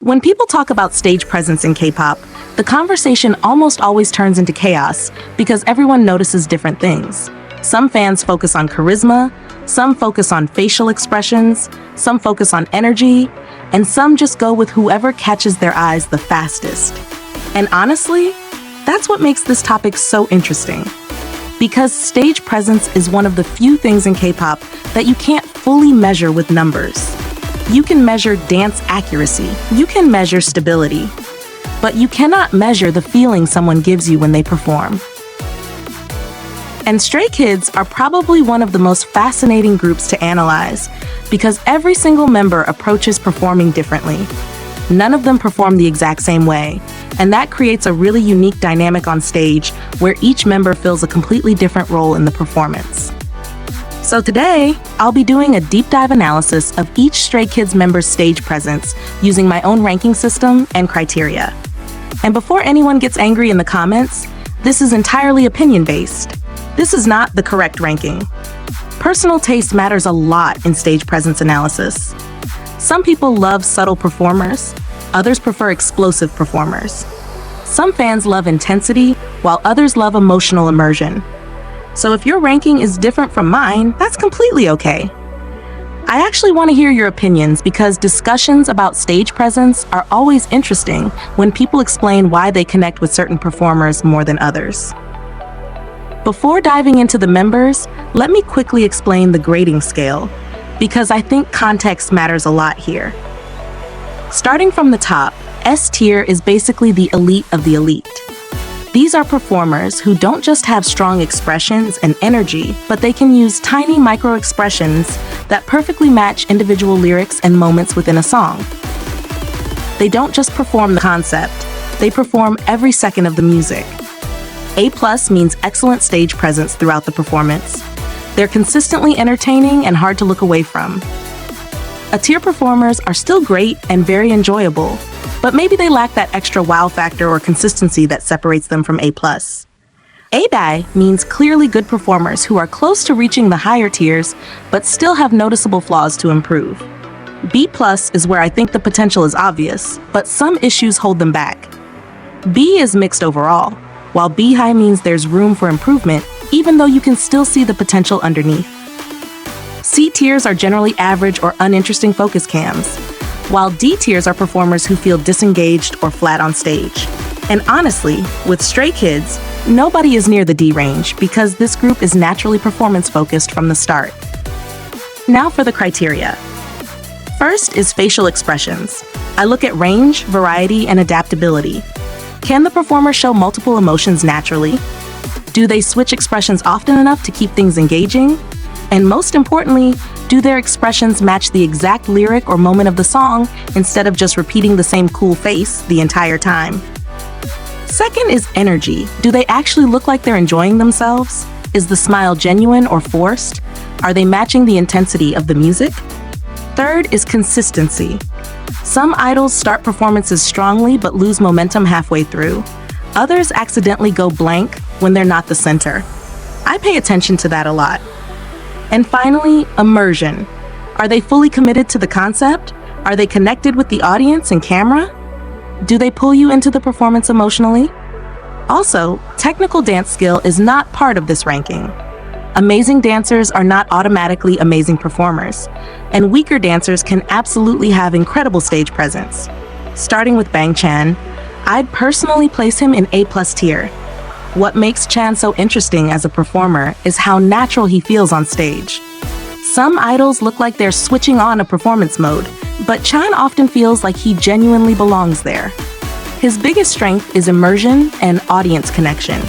When people talk about stage presence in K-pop, the conversation almost always turns into chaos because everyone notices different things. Some fans focus on charisma, some focus on facial expressions, some focus on energy, and some just go with whoever catches their eyes the fastest. And honestly, that's what makes this topic so interesting. Because stage presence is one of the few things in K-pop that you can't fully measure with numbers. You can measure dance accuracy, you can measure stability, but you cannot measure the feeling someone gives you when they perform. And Stray Kids are probably one of the most fascinating groups to analyze because every single member approaches performing differently. None of them perform the exact same way, and that creates a really unique dynamic on stage where each member fills a completely different role in the performance. So today, I'll be doing a deep dive analysis of each Stray Kids member's stage presence using my own ranking system and criteria. And before anyone gets angry in the comments, this is entirely opinion-based. This is not the correct ranking. Personal taste matters a lot in stage presence analysis. Some people love subtle performers, others prefer explosive performers. Some fans love intensity, while others love emotional immersion. So if your ranking is different from mine, that's completely okay. I actually want to hear your opinions because discussions about stage presence are always interesting when people explain why they connect with certain performers more than others. Before diving into the members, let me quickly explain the grading scale, because I think context matters a lot here. Starting from the top, S tier is basically the elite of the elite. These are performers who don't just have strong expressions and energy, but they can use tiny micro-expressions that perfectly match individual lyrics and moments within a song. They don't just perform the concept, they perform every second of the music. A+ means excellent stage presence throughout the performance. They're consistently entertaining and hard to look away from. A-tier performers are still great and very enjoyable, but maybe they lack that extra wow factor or consistency that separates them from A+. A-die means clearly good performers who are close to reaching the higher tiers, but still have noticeable flaws to improve. B+ is where I think the potential is obvious, but some issues hold them back. B is mixed overall, while B-high means there's room for improvement, even though you can still see the potential underneath. C tiers are generally average or uninteresting focus cams, while D tiers are performers who feel disengaged or flat on stage. And honestly, with Stray Kids, nobody is near the D range because this group is naturally performance-focused from the start. Now for the criteria. First is facial expressions. I look at range, variety, and adaptability. Can the performer show multiple emotions naturally? Do they switch expressions often enough to keep things engaging? And most importantly, do their expressions match the exact lyric or moment of the song instead of just repeating the same cool face the entire time? Second is energy. Do they actually look like they're enjoying themselves? Is the smile genuine or forced? Are they matching the intensity of the music? Third is consistency. Some idols start performances strongly but lose momentum halfway through. Others accidentally go blank when they're not the center. I pay attention to that a lot. And finally, immersion. Are they fully committed to the concept? Are they connected with the audience and camera? Do they pull you into the performance emotionally? Also, technical dance skill is not part of this ranking. Amazing dancers are not automatically amazing performers, and weaker dancers can absolutely have incredible stage presence. Starting with Bang Chan, I'd personally place him in A+ tier. What makes Chan so interesting as a performer is how natural he feels on stage. Some idols look like they're switching on a performance mode, but Chan often feels like he genuinely belongs there. His biggest strength is immersion and audience connection.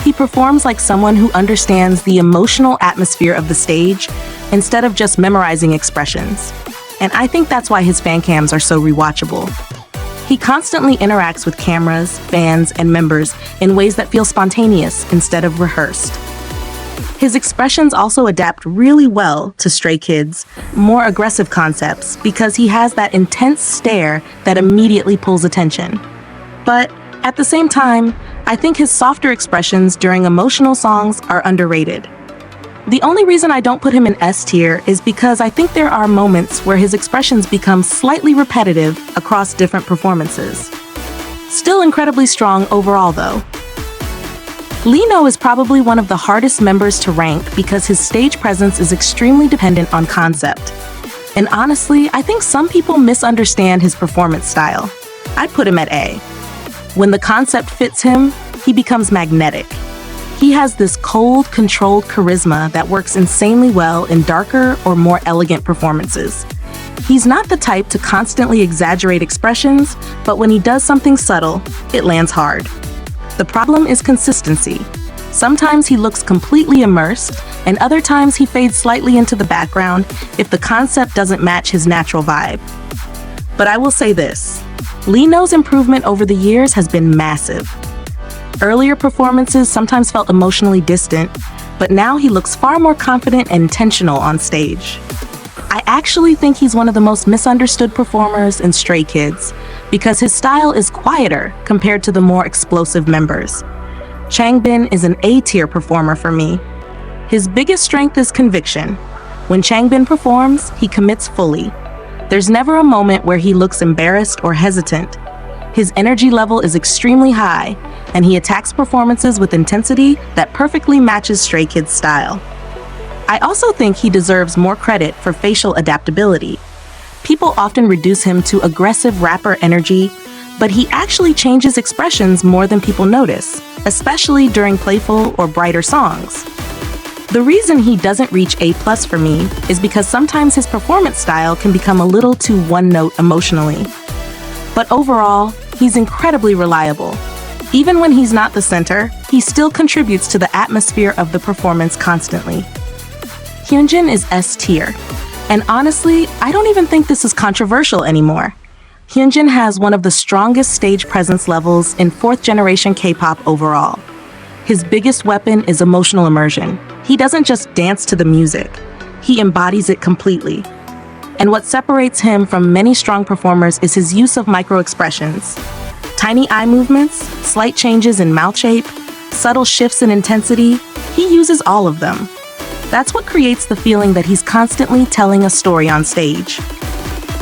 He performs like someone who understands the emotional atmosphere of the stage instead of just memorizing expressions. And I think that's why his fan cams are so rewatchable. He constantly interacts with cameras, fans, and members in ways that feel spontaneous instead of rehearsed. His expressions also adapt really well to Stray Kids' more aggressive concepts because he has that intense stare that immediately pulls attention. But at the same time, I think his softer expressions during emotional songs are underrated. The only reason I don't put him in S tier is because I think there are moments where his expressions become slightly repetitive across different performances. Still incredibly strong overall though. Lino is probably one of the hardest members to rank because his stage presence is extremely dependent on concept. And honestly, I think some people misunderstand his performance style. I'd put him at A. When the concept fits him, he becomes magnetic. He has this cold, controlled charisma that works insanely well in darker or more elegant performances. He's not the type to constantly exaggerate expressions, but when he does something subtle, it lands hard. The problem is consistency. Sometimes he looks completely immersed, and other times he fades slightly into the background if the concept doesn't match his natural vibe. But I will say this, Lino's improvement over the years has been massive. Earlier performances sometimes felt emotionally distant, but now he looks far more confident and intentional on stage. I actually think he's one of the most misunderstood performers in Stray Kids because his style is quieter compared to the more explosive members. Changbin is an A-tier performer for me. His biggest strength is conviction. When Changbin performs, he commits fully. There's never a moment where he looks embarrassed or hesitant. His energy level is extremely high, and he attacks performances with intensity that perfectly matches Stray Kids' style. I also think he deserves more credit for facial adaptability. People often reduce him to aggressive rapper energy, but he actually changes expressions more than people notice, especially during playful or brighter songs. The reason he doesn't reach A+ for me is because sometimes his performance style can become a little too one-note emotionally. But overall, he's incredibly reliable. Even when he's not the center, he still contributes to the atmosphere of the performance constantly. Hyunjin is S tier, and honestly, I don't even think this is controversial anymore. Hyunjin has one of the strongest stage presence levels in fourth-generation K-pop overall. His biggest weapon is emotional immersion. He doesn't just dance to the music, he embodies it completely. And what separates him from many strong performers is his use of micro-expressions. Tiny eye movements, slight changes in mouth shape, subtle shifts in intensity, he uses all of them. That's what creates the feeling that he's constantly telling a story on stage.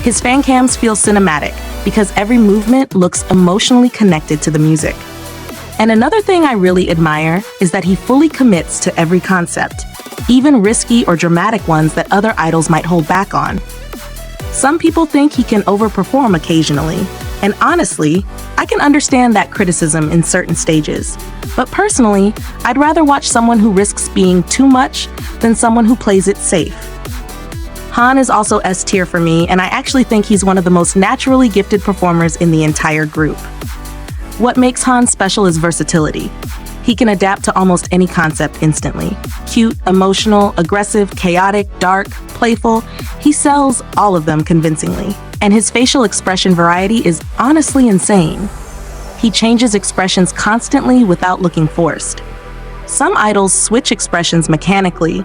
His fancams feel cinematic because every movement looks emotionally connected to the music. And another thing I really admire is that he fully commits to every concept, even risky or dramatic ones that other idols might hold back on. Some people think he can overperform occasionally, and honestly, I can understand that criticism in certain stages. But personally, I'd rather watch someone who risks being too much than someone who plays it safe. Han is also S tier for me, and I actually think he's one of the most naturally gifted performers in the entire group. What makes Han special is versatility. He can adapt to almost any concept instantly. Cute, emotional, aggressive, chaotic, dark, playful, he sells all of them convincingly. And his facial expression variety is honestly insane. He changes expressions constantly without looking forced. Some idols switch expressions mechanically,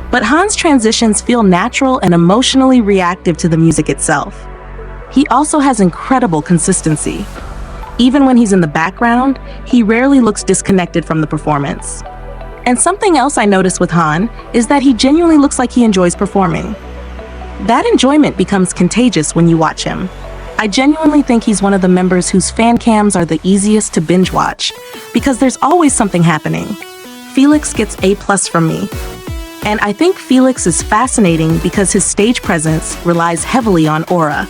but Han's transitions feel natural and emotionally reactive to the music itself. He also has incredible consistency. Even when he's in the background, he rarely looks disconnected from the performance. And something else I noticed with Han is that he genuinely looks like he enjoys performing. That enjoyment becomes contagious when you watch him. I genuinely think he's one of the members whose fan cams are the easiest to binge watch, because there's always something happening. Felix gets A+ from me. And I think Felix is fascinating because his stage presence relies heavily on aura.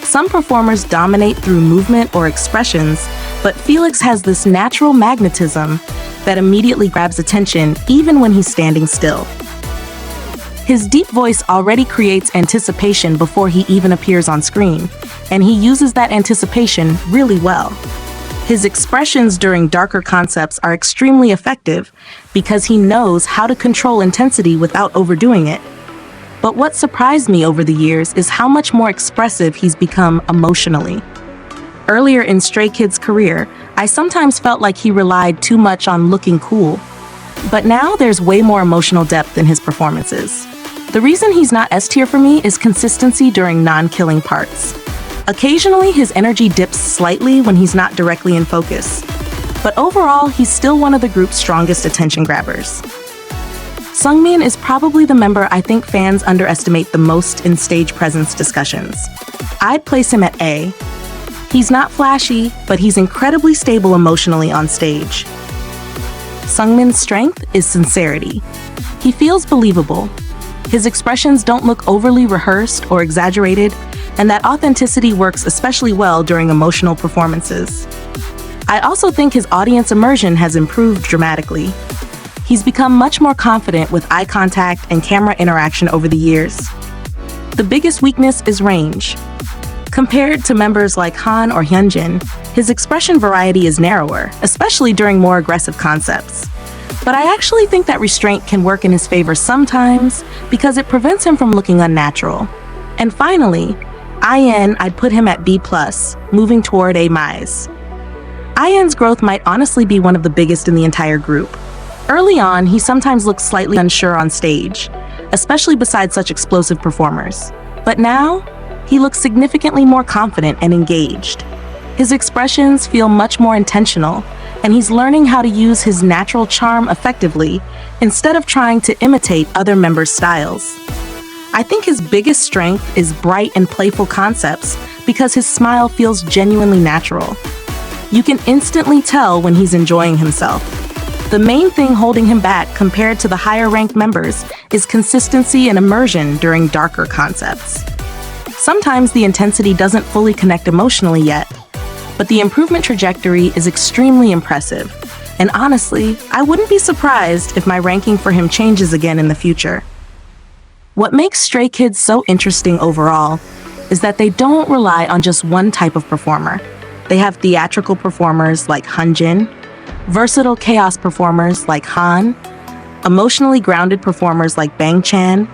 Some performers dominate through movement or expressions, but Felix has this natural magnetism that immediately grabs attention even when he's standing still. His deep voice already creates anticipation before he even appears on screen, and he uses that anticipation really well. His expressions during darker concepts are extremely effective because he knows how to control intensity without overdoing it. But what surprised me over the years is how much more expressive he's become emotionally. Earlier in Stray Kids' career, I sometimes felt like he relied too much on looking cool. But now there's way more emotional depth in his performances. The reason he's not S tier for me is consistency during non-killing parts. Occasionally, his energy dips slightly when he's not directly in focus. But overall, he's still one of the group's strongest attention grabbers. Sungmin is probably the member I think fans underestimate the most in stage presence discussions. I'd place him at A. He's not flashy, but he's incredibly stable emotionally on stage. Sungmin's strength is sincerity. He feels believable. His expressions don't look overly rehearsed or exaggerated, and that authenticity works especially well during emotional performances. I also think his audience immersion has improved dramatically. He's become much more confident with eye contact and camera interaction over the years. The biggest weakness is range. Compared to members like Han or Hyunjin, his expression variety is narrower, especially during more aggressive concepts. But I actually think that restraint can work in his favor sometimes because it prevents him from looking unnatural. And finally, I'd put him at B+, moving toward A-. IN's growth might honestly be one of the biggest in the entire group. Early on, he sometimes looks slightly unsure on stage, especially beside such explosive performers. But now, he looks significantly more confident and engaged. His expressions feel much more intentional, and he's learning how to use his natural charm effectively instead of trying to imitate other members' styles. I think his biggest strength is bright and playful concepts because his smile feels genuinely natural. You can instantly tell when he's enjoying himself. The main thing holding him back compared to the higher-ranked members is consistency and immersion during darker concepts. Sometimes the intensity doesn't fully connect emotionally yet, but the improvement trajectory is extremely impressive. And honestly, I wouldn't be surprised if my ranking for him changes again in the future. What makes Stray Kids so interesting overall is that they don't rely on just one type of performer. They have theatrical performers like Hyunjin, versatile chaos performers like Han, emotionally grounded performers like Bang-chan,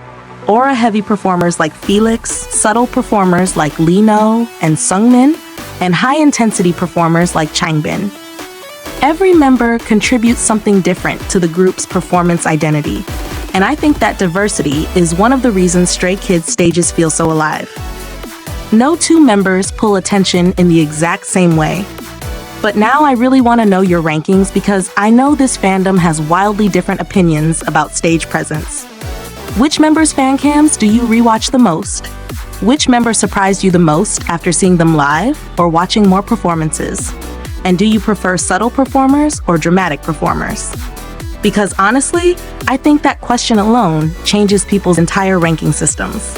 aura-heavy performers like Felix, subtle performers like Lino and Sungmin, and high-intensity performers like Changbin. Every member contributes something different to the group's performance identity, and I think that diversity is one of the reasons Stray Kids stages feel so alive. No two members pull attention in the exact same way. But now I really want to know your rankings because I know this fandom has wildly different opinions about stage presence. Which members' fan cams do you rewatch the most? Which member surprised you the most after seeing them live or watching more performances? And do you prefer subtle performers or dramatic performers? Because honestly, I think that question alone changes people's entire ranking systems.